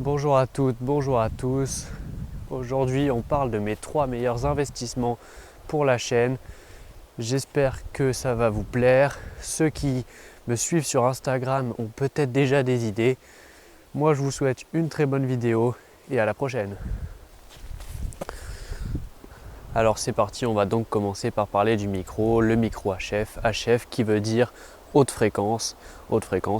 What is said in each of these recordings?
Bonjour à toutes, bonjour à tous. Aujourd'hui, on parle de mes 3 meilleurs investissements pour la chaîne. J'espère que ça va vous plaire. Ceux qui me suivent sur Instagram ont peut-être déjà des idées. Moi, je vous souhaite une très bonne vidéo et à la prochaine. Alors c'est parti, on va donc commencer par parler du micro, le micro HF. HF qui veut dire haute fréquence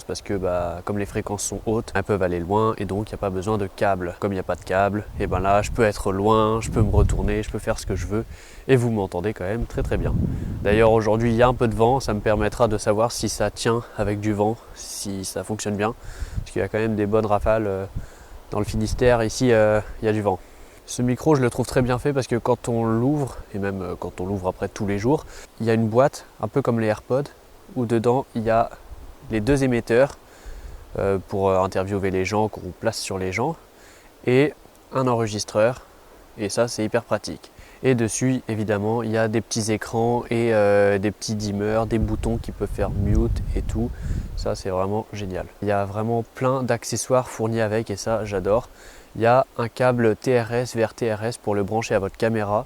parce que comme les fréquences sont hautes, elles peuvent aller loin et donc il n'y a pas besoin de câble. Comme il n'y a pas de câble, et ben là je peux être loin, je peux me retourner, je peux faire ce que je veux et vous m'entendez quand même très bien. D'ailleurs aujourd'hui il y a un peu de vent, ça me permettra de savoir si ça tient avec du vent, si ça fonctionne bien, parce qu'il y a quand même des bonnes rafales dans le Finistère, ici il y a du vent. Ce micro, je le trouve très bien fait parce que quand on l'ouvre, et même quand on l'ouvre après tous les jours, il y a une boîte, un peu comme les AirPods, où dedans il y a les deux émetteurs pour interviewer les gens qu'on place sur les gens, et un enregistreur, et ça c'est hyper pratique. Et dessus, évidemment, il y a des petits écrans et des petits dimmers, des boutons qui peuvent faire mute et tout. Ça, c'est vraiment génial. Il y a vraiment plein d'accessoires fournis avec et ça, j'adore. Il y a un câble TRS vers TRS pour le brancher à votre caméra,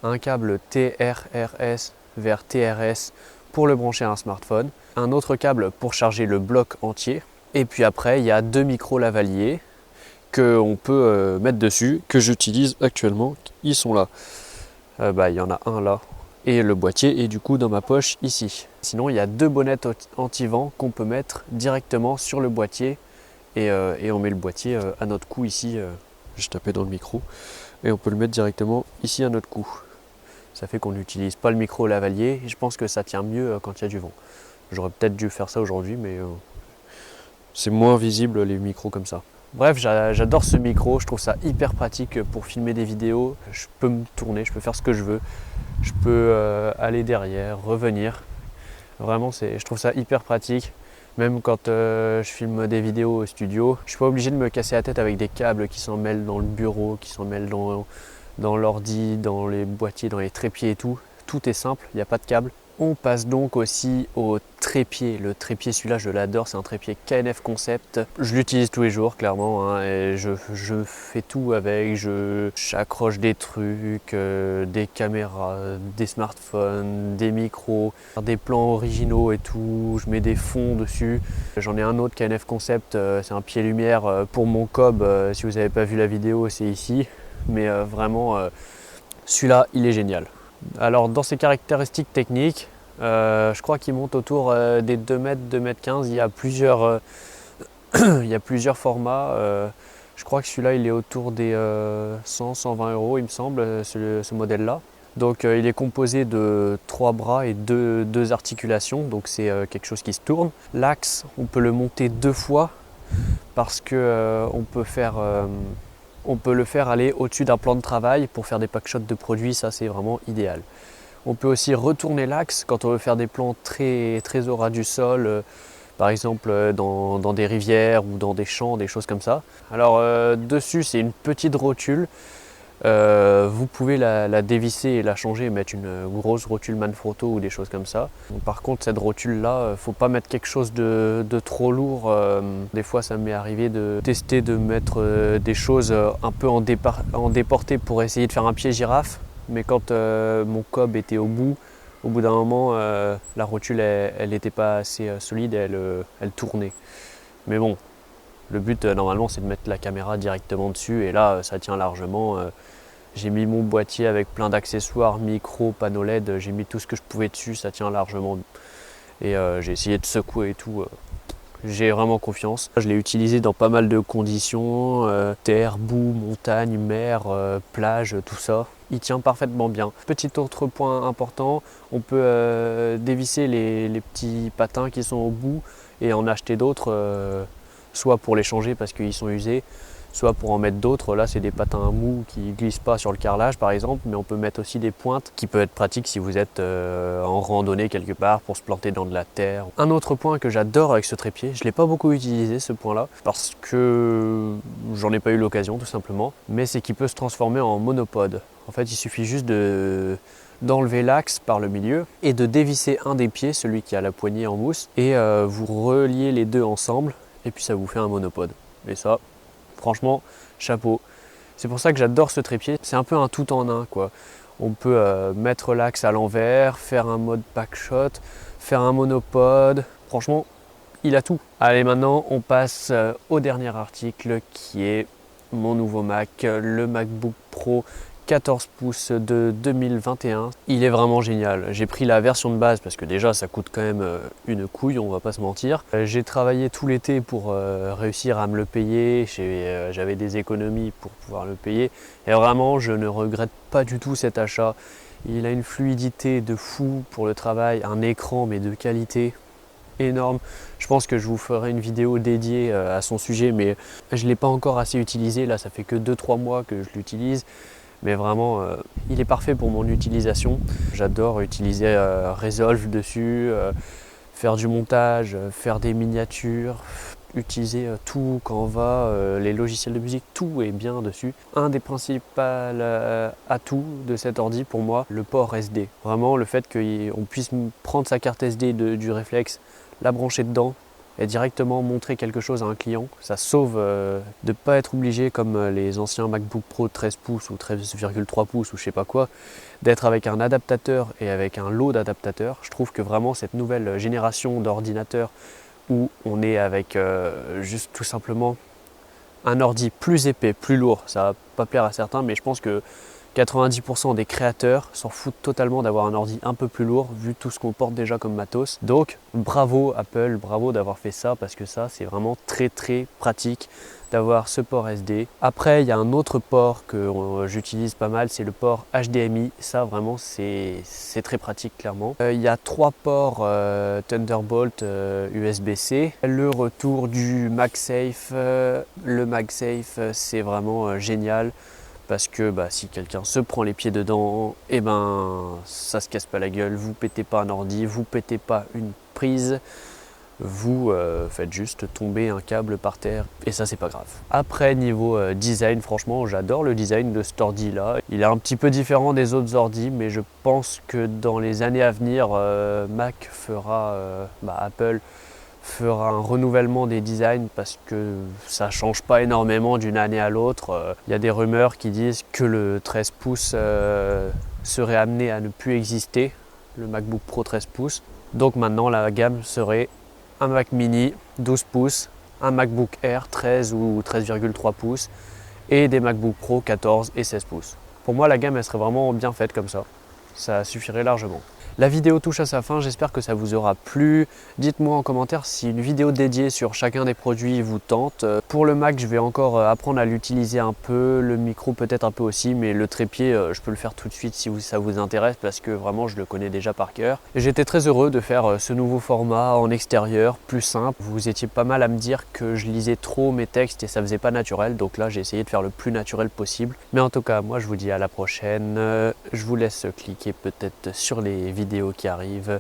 un câble TRRS vers TRS pour le brancher à un smartphone, un autre câble pour charger le bloc entier. Et puis après, il y a deux micros lavaliers qu'on peut mettre dessus, que j'utilise actuellement. Ils sont là. Il y en a un là et le boîtier est du coup dans ma poche ici. Sinon il y a deux bonnettes anti-vent qu'on peut mettre directement sur le boîtier et on met le boîtier à notre cou ici. Je tapais dans le micro et on peut le mettre directement ici à notre cou. Ça fait qu'on n'utilise pas le micro lavalier et je pense que ça tient mieux quand il y a du vent. J'aurais peut-être dû faire ça aujourd'hui mais c'est moins visible les micros comme ça. Bref, j'adore ce micro, je trouve ça hyper pratique pour filmer des vidéos. Je peux me tourner, je peux faire ce que je veux. Je peux aller derrière, revenir. Vraiment, je trouve ça hyper pratique. Même quand je filme des vidéos au studio, je ne suis pas obligé de me casser la tête avec des câbles qui s'en mêlent dans le bureau, qui s'en mêlent dans l'ordi, dans les boîtiers, dans les trépieds et tout. Tout est simple, il n'y a pas de câble. On passe donc aussi au trépied. Le trépied, celui-là, je l'adore. C'est un trépied KNF Concept. Je l'utilise tous les jours, clairement. Et je fais tout avec. J'accroche des trucs, des caméras, des smartphones, des micros, des plans originaux et tout. Je mets des fonds dessus. J'en ai un autre KNF Concept. C'est un pied lumière pour mon cob. Si vous n'avez pas vu la vidéo, c'est ici. Mais vraiment, celui-là, il est génial. Alors dans ses caractéristiques techniques, je crois qu'il monte autour des 2 mètres, 2 mètres 15. Il y a plusieurs, il y a plusieurs formats. Je crois que celui-là il est autour des 100, 120 euros il me semble, ce modèle-là. Donc il est composé de 3 bras et 2 articulations, donc c'est quelque chose qui se tourne. L'axe, on peut le monter 2 fois parce que on peut le faire aller au-dessus d'un plan de travail pour faire des packshots de produits, ça c'est vraiment idéal. On peut aussi retourner l'axe quand on veut faire des plans très au ras du sol, par exemple dans des rivières ou dans des champs, des choses comme ça. Alors dessus c'est une petite rotule. Vous pouvez la dévisser et la changer et mettre une grosse rotule Manfrotto ou des choses comme ça. Par contre cette rotule là, faut pas mettre quelque chose de trop lourd. Des fois ça m'est arrivé de tester de mettre des choses un peu en déporté pour essayer de faire un pied girafe. Mais quand mon cob était au bout d'un moment la rotule elle n'était pas assez solide, elle tournait. Mais bon, le but normalement c'est de mettre la caméra directement dessus et là ça tient largement. J'ai mis mon boîtier avec plein d'accessoires, micro, panneau LED, j'ai mis tout ce que je pouvais dessus, ça tient largement. Et j'ai essayé de secouer et tout. J'ai vraiment confiance. Je l'ai utilisé dans pas mal de conditions, terre, boue, montagne, mer, plage, tout ça. Il tient parfaitement bien. Petit autre point important, on peut dévisser les petits patins qui sont au bout et en acheter d'autres, soit pour les changer parce qu'ils sont usés, soit pour en mettre d'autres. Là c'est des patins mous qui ne glissent pas sur le carrelage par exemple, mais on peut mettre aussi des pointes qui peut être pratique si vous êtes en randonnée quelque part pour se planter dans de la terre. Un autre point que j'adore avec ce trépied, je ne l'ai pas beaucoup utilisé ce point là parce que j'en ai pas eu l'occasion tout simplement, mais c'est qu'il peut se transformer en monopode. En fait il suffit juste d'enlever l'axe par le milieu et de dévisser un des pieds, celui qui a la poignée en mousse, et vous reliez les deux ensemble et puis ça vous fait un monopode. Et ça, Franchement, chapeau. C'est pour ça que j'adore ce trépied. C'est un peu un tout en un, quoi. On peut mettre l'axe à l'envers, faire un mode packshot, faire un monopode. Franchement, il a tout. Allez, maintenant, on passe au dernier article qui est mon nouveau Mac, le MacBook Pro 14 pouces de 2021. Il est vraiment génial. J'ai pris la version de base parce que déjà ça coûte quand même une couille, on va pas se mentir. J'ai travaillé tout l'été pour réussir à me le payer. J'avais des économies pour pouvoir le payer. Et vraiment, je ne regrette pas du tout cet achat. Il a une fluidité de fou pour le travail, un écran mais de qualité énorme. Je pense que je vous ferai une vidéo dédiée à son sujet, mais je ne l'ai pas encore assez utilisé. Là, ça fait que 2-3 mois que je l'utilise. Mais vraiment, il est parfait pour mon utilisation. J'adore utiliser Resolve dessus, faire du montage, faire des miniatures, utiliser tout Canva, les logiciels de musique, tout est bien dessus. Un des principaux atouts de cet ordi pour moi, le port SD. Vraiment le fait qu'on puisse prendre sa carte SD du réflexe, la brancher dedans et directement montrer quelque chose à un client. Ça sauve de ne pas être obligé comme les anciens MacBook Pro 13 pouces ou 13,3 pouces ou je sais pas quoi, d'être avec un adaptateur et avec un lot d'adaptateurs. Je trouve que vraiment cette nouvelle génération d'ordinateurs où on est avec juste tout simplement un ordi plus épais, plus lourd, ça va pas plaire à certains, mais je pense que 90% des créateurs s'en foutent totalement d'avoir un ordi un peu plus lourd vu tout ce qu'on porte déjà comme matos. Donc bravo Apple, bravo d'avoir fait ça parce que ça c'est vraiment très pratique d'avoir ce port SD. Après il y a un autre port que j'utilise pas mal, c'est le port HDMI. Ça vraiment c'est très pratique clairement. Il y a 3 ports Thunderbolt USB-C. Le retour du MagSafe. Le MagSafe c'est vraiment génial. Parce que si quelqu'un se prend les pieds dedans, et ça se casse pas la gueule, vous pétez pas un ordi, vous pétez pas une prise, vous faites juste tomber un câble par terre et ça c'est pas grave. Après niveau design, franchement j'adore le design de cet ordi là. Il est un petit peu différent des autres ordis, mais je pense que dans les années à venir, Apple fera un renouvellement des designs parce que ça change pas énormément d'une année à l'autre. Il y a des rumeurs qui disent que le 13 pouces serait amené à ne plus exister, le MacBook Pro 13 pouces. Donc maintenant la gamme serait un Mac mini 12 pouces, un MacBook Air 13 ou 13,3 pouces et des MacBook Pro 14 et 16 pouces. Pour moi la gamme elle serait vraiment bien faite comme ça suffirait largement. La vidéo touche à sa fin, j'espère que ça vous aura plu. Dites-moi en commentaire si une vidéo dédiée sur chacun des produits vous tente. Pour le Mac, je vais encore apprendre à l'utiliser un peu, le micro peut-être un peu aussi, mais le trépied, je peux le faire tout de suite si ça vous intéresse parce que vraiment je le connais déjà par cœur. J'étais très heureux de faire ce nouveau format en extérieur, plus simple. Vous étiez pas mal à me dire que je lisais trop mes textes et ça faisait pas naturel, donc là j'ai essayé de faire le plus naturel possible. Mais en tout cas, moi je vous dis à la prochaine. Je vous laisse cliquer peut-être sur les vidéos qui arrivent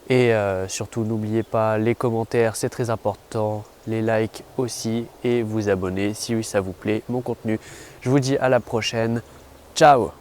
et surtout n'oubliez pas les commentaires, c'est très important, les likes aussi et vous abonner si ça vous plaît mon contenu. Je vous dis à la prochaine, ciao.